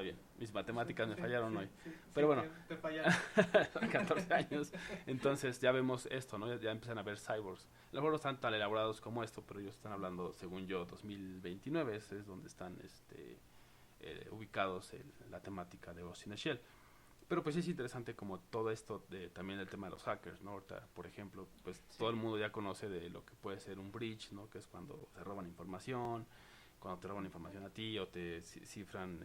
está bien. Mis matemáticas me Sí, fallaron sí, hoy. sí, Pero sí, bueno, te fallaron. 14 años. Entonces ya vemos esto, ¿no? Ya empiezan a ver cyborgs. A lo mejor no están tan elaborados como esto, pero ellos están hablando, según yo, 2029. Ese es donde están ubicados la temática de Ghost in the Shell. Pero pues es interesante como todo esto también el tema de los hackers, ¿no? Ahorita, por ejemplo, pues Sí. todo el mundo ya conoce de lo que puede ser un breach, ¿no? Que es cuando se roban información, cuando te roban información a ti o te cifran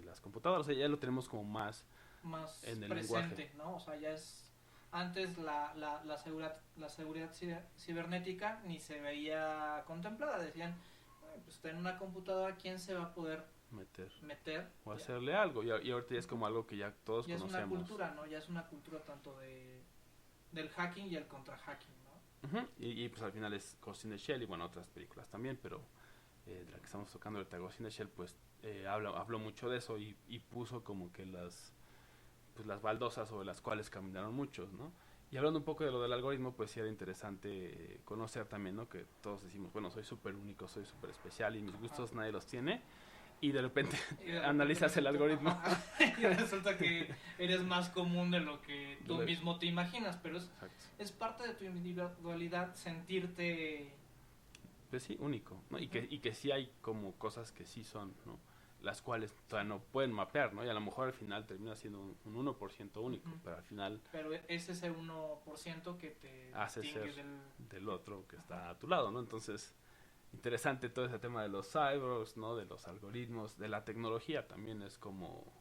las computadoras. O sea, ya lo tenemos como más Más en el presente, lenguaje. ¿no? O sea, ya es... Antes la seguridad cibernética ni se veía contemplada. Decían, pues en una computadora, ¿quién se va a poder Meter meter? o Ya, hacerle algo. Y ahorita ya es como algo que ya todos ya es una conocemos. cultura, ¿no? Ya es una cultura tanto del hacking y el contra-hacking, ¿no? Ujú. Y pues al final es Ghost in the Shell y bueno, otras películas también, pero de la que estamos tocando ahorita, Ghost in the Shell, pues habló mucho de eso y puso como que las baldosas sobre las cuales caminaron muchos, ¿no? Y hablando un poco de lo del algoritmo, pues sí era interesante conocer también, ¿no? Que todos decimos, bueno, soy súper único, soy súper especial y mis gustos nadie los tiene. Y de repente Y de repente analizas el algoritmo. ajá, y resulta que eres más común de lo que tú mismo te imaginas, pero Exacto. es parte de tu individualidad sentirte... Pues sí, único, ¿no? Y que sí hay como cosas que sí son, ¿no? Las cuales todavía no pueden mapear, ¿no? Y a lo mejor al final termina siendo un 1% único, pero al final Pero es ese 1% que te hace distingue ser del otro que está a tu lado, ¿no? Entonces, interesante todo ese tema de los cyborgs, ¿no? De los algoritmos, de la tecnología también es como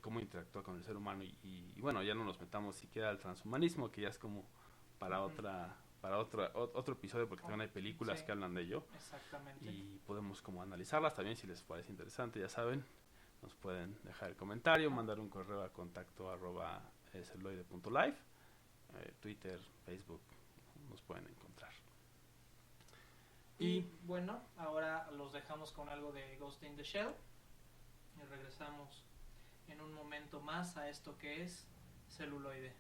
cómo interactúa con el ser humano y bueno, ya no nos metamos siquiera al transhumanismo, que ya es como para otro episodio, porque también hay películas Sí, que hablan de ello exactamente. y podemos como analizarlas también si les parece interesante, ya saben, nos pueden dejar el comentario, mandar un correo a contacto @ celuloide.live, Twitter, Facebook, nos pueden encontrar. Y bueno, ahora los dejamos con algo de Ghost in the Shell y regresamos en un momento más a esto que es celuloide.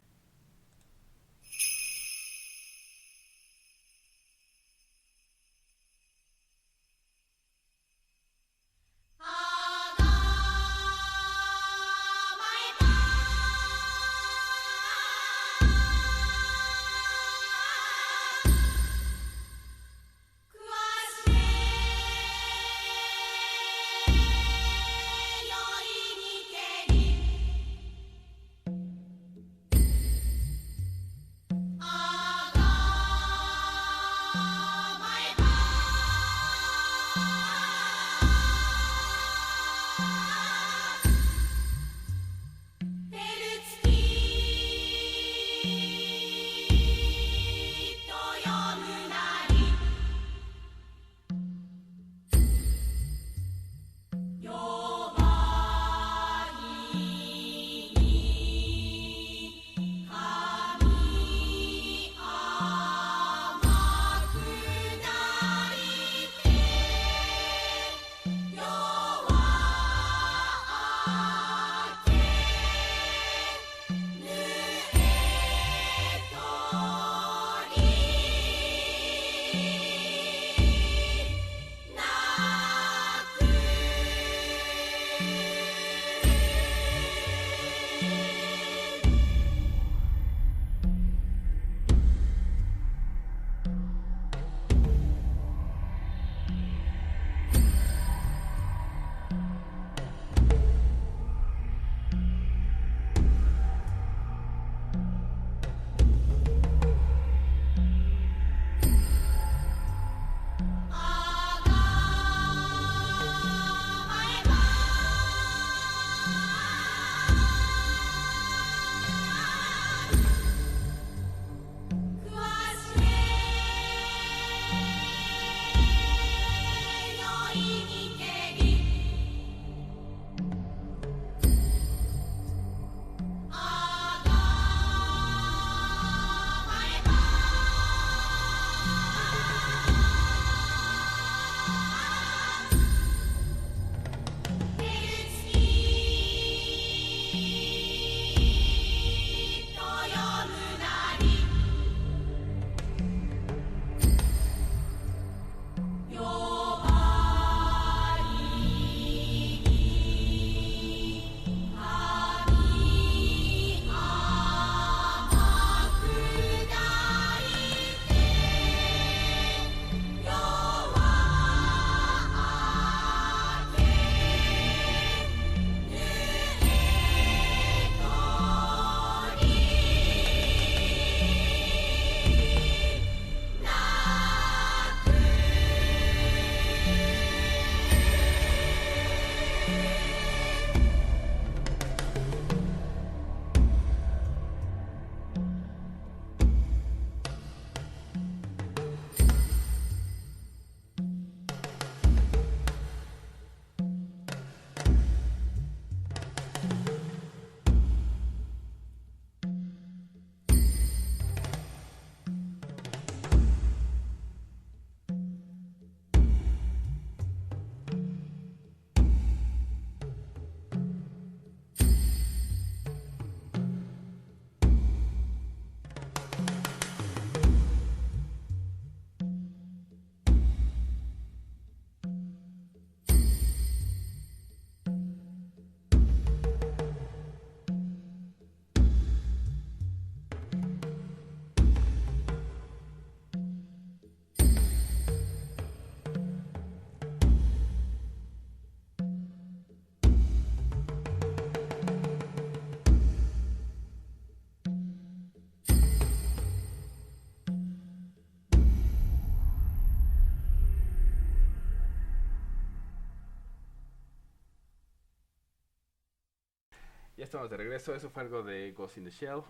Ya estamos de regreso, eso fue algo de Ghost in the Shell.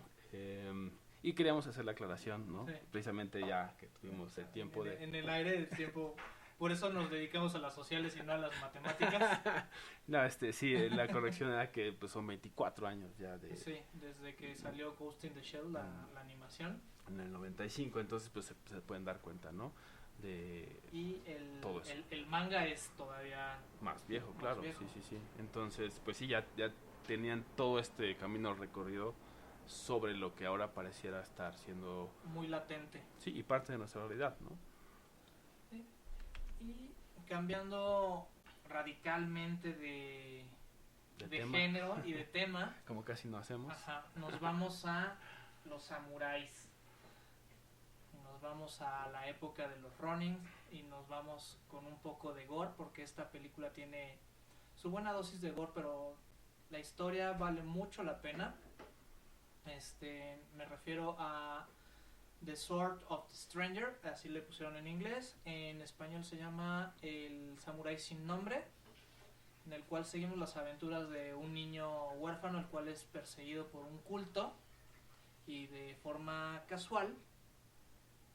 Y queríamos hacer la aclaración, ¿no? Sí. Precisamente ya que tuvimos el tiempo de... En el aire del tiempo. Por eso nos dedicamos a las sociales y no a las matemáticas. No, sí, la corrección era que pues son 24 años ya de... Sí, desde que salió Ghost in the Shell, la animación. En el 95, entonces pues se pueden dar cuenta, ¿no? De Y todo eso. el manga es todavía Más viejo, más claro, viejo. sí. Entonces, pues sí, ya tenían todo este camino recorrido sobre lo que ahora pareciera estar siendo... muy latente. Sí, y parte de nuestra realidad, ¿no? Sí. Y cambiando radicalmente de género y de tema, Como casi no hacemos. ajá, nos vamos a los samuráis. Nos vamos a la época de los Ronin y nos vamos con un poco de gore porque esta película tiene su buena dosis de gore, pero la historia vale mucho la pena. Me refiero a The Sword of the Stranger, así le pusieron en inglés. En español se llama El Samurái sin Nombre, en el cual seguimos las aventuras de un niño huérfano, el cual es perseguido por un culto y de forma casual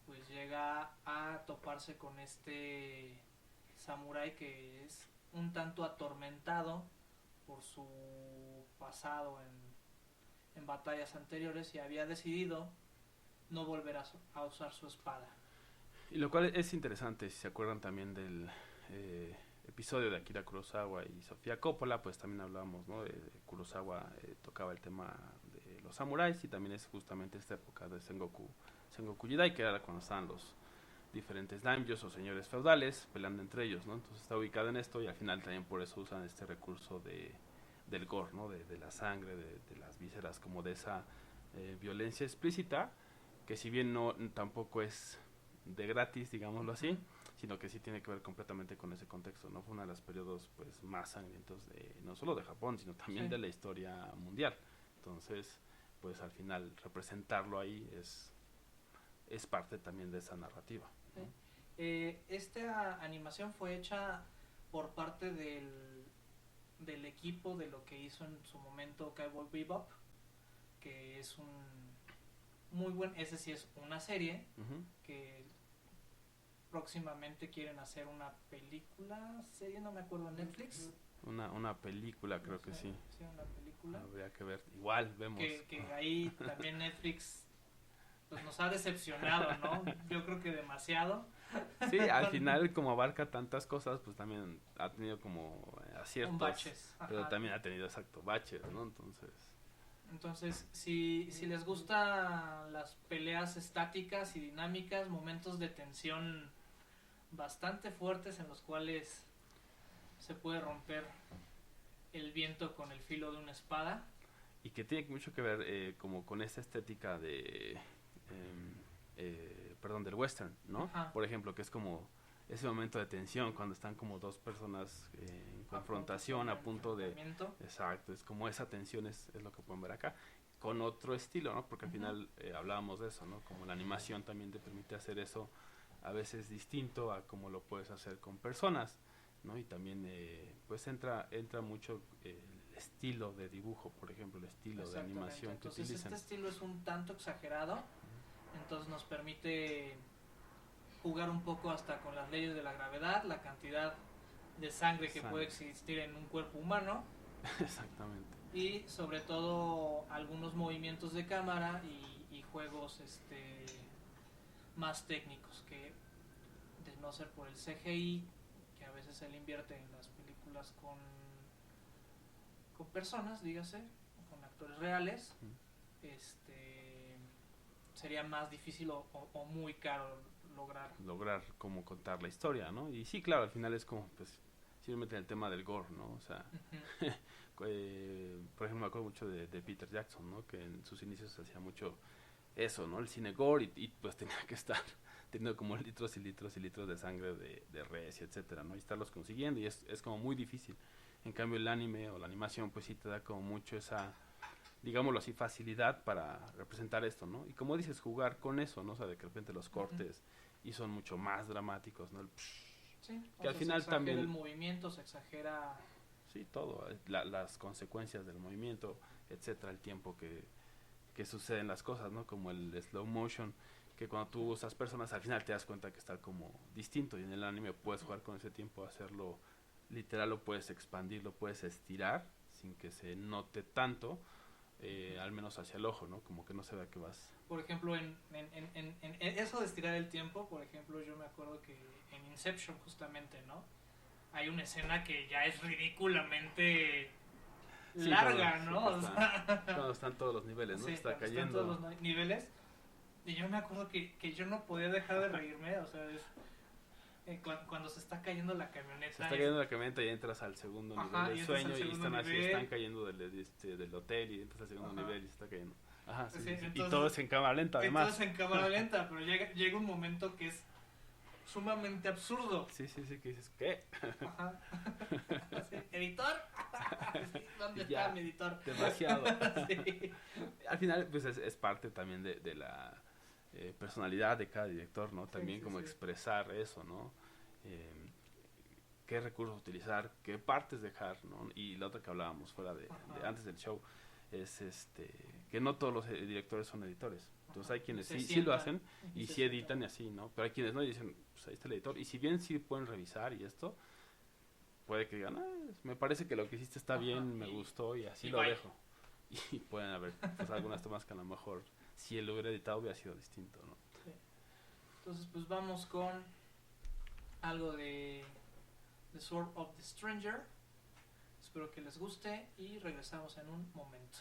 pues llega a toparse con este samurái que es un tanto atormentado por su pasado en batallas anteriores y había decidido no volver a usar su espada. Y lo cual es interesante, si se acuerdan también del episodio de Akira Kurosawa y Sofía Coppola, pues también hablábamos, ¿no? Kurosawa tocaba el tema de los samuráis y también es justamente esta época de Sengoku Jidai, que era cuando estaban los diferentes daimyos o señores feudales peleando entre ellos, ¿no? Entonces está ubicado en esto y al final también por eso usan este recurso del gore, ¿no? De la sangre, de las vísceras, como de esa violencia explícita, que si bien no tampoco es de gratis, digámoslo así, sino que sí tiene que ver completamente con ese contexto, ¿no? Fue uno de los periodos pues más sangrientos no solo de Japón, sino también de la historia mundial. Entonces, pues al final representarlo ahí es parte también de esa narrativa, ¿no? Esta animación fue hecha por parte del equipo de lo que hizo en su momento Cowboy Bebop, que es un muy buen, ese sí es una serie que próximamente quieren hacer una serie, no me acuerdo, en Netflix. Una película, creo que sí. Sí, una película. Habría que ver, igual vemos. Que ahí también Netflix pues nos ha decepcionado, ¿no? Yo creo que demasiado. Sí, al final como abarca tantas cosas, pues también ha tenido como aciertos, baches. pero Ajá. también ha tenido baches, ¿no? Entonces, si les gustan las peleas estáticas y dinámicas, momentos de tensión bastante fuertes en los cuales se puede romper el viento con el filo de una espada. Y que tiene mucho que ver como con esta estética del western, ¿no? Ajá. Por ejemplo, que es como ese momento de tensión cuando están como dos personas en confrontación a punto de... Exacto, es como esa tensión es lo que pueden ver acá, con otro estilo, ¿no? Porque al final hablábamos de eso, ¿no? Como la animación también te permite hacer eso a veces distinto a como lo puedes hacer con personas, ¿no? Y también pues entra mucho el estilo de dibujo, por ejemplo, el estilo de animación que utilizan. Entonces este estilo es un tanto exagerado, entonces nos permite jugar un poco hasta con las leyes de la gravedad, la cantidad de sangre que puede existir en un cuerpo humano. Exactamente. Y sobre todo algunos movimientos de cámara y juegos más técnicos que, de no ser por el CGI, que a veces se le invierte en las películas con personas, dígase, con actores reales, sería más difícil o muy caro lograr como contar la historia, ¿no? Y sí, claro, al final es como pues simplemente el tema del gore, ¿no? O sea, por ejemplo, me acuerdo mucho de Peter Jackson, ¿no? Que en sus inicios hacía mucho eso, ¿no? El cine gore y pues tenía que estar teniendo como litros y litros y litros de sangre de res, etcétera, ¿no? Y estarlos consiguiendo y es como muy difícil. En cambio el anime o la animación pues sí te da como mucho esa, digámoslo así, facilidad para representar esto, ¿no? Y como dices, jugar con eso, ¿no? O sea, de que de repente los cortes y son mucho más dramáticos, ¿no? Sí, que al final se también el movimiento, se exagera sí, todo, las consecuencias del movimiento, etcétera, el tiempo que suceden las cosas, ¿no? Como el slow motion, que cuando tú usas personas al final te das cuenta que está como distinto, y en el anime puedes jugar con ese tiempo, hacerlo literal, lo puedes expandir, lo puedes estirar sin que se note tanto, al menos hacia el ojo, ¿no? Como que no se vea que vas. Por ejemplo, en eso de estirar el tiempo, por ejemplo, yo me acuerdo que en Inception justamente, ¿no? Hay una escena que ya es ridículamente Sí, larga, cuando, ¿no? sí, O sea, cuando están todos los niveles, ¿no? sí, Está cuando están cayendo. todos los niveles. Y yo me acuerdo que yo no podía dejar de reírme, o sea, cuando se está cayendo la camioneta. Se está cayendo la camioneta y entras al segundo Ajá, nivel y del entras al sueño y segundo están así, nivel. están cayendo del hotel y entras al segundo Ajá. nivel y se está cayendo. Ajá, sí, Sí, sí, sí. entonces- Y todo es en cámara lenta, además. Entonces en cámara lenta, pero llega un momento que es sumamente absurdo. Sí, sí, sí, que dices, ¿qué? Ajá. Sí, ¿editor? Sí, ¿dónde Ya. está mi editor? Demasiado. Sí. Al final, pues es parte también de la personalidad de cada director, ¿no? También Sí, como sí. expresar eso, ¿no? Qué recursos utilizar, qué partes dejar, ¿no? Y la otra que hablábamos fuera de Ajá. antes del show es que no todos los directores son editores. Entonces hay quienes Se sí lo sientan hacen y se sí editan sientan. y así, ¿no? Pero hay quienes no y dicen, pues ahí está el editor. Y si bien sí pueden revisar y esto, puede que digan, me parece que lo que hiciste está Ajá, bien, me y- gustó y así y lo bye. dejo. Y pueden haber pues, algunas tomas que a lo mejor si él lo hubiera editado hubiera sido distinto, ¿no? Sí. Entonces, pues vamos con algo de The Sword of the Stranger. Espero que les guste y regresamos en un momento.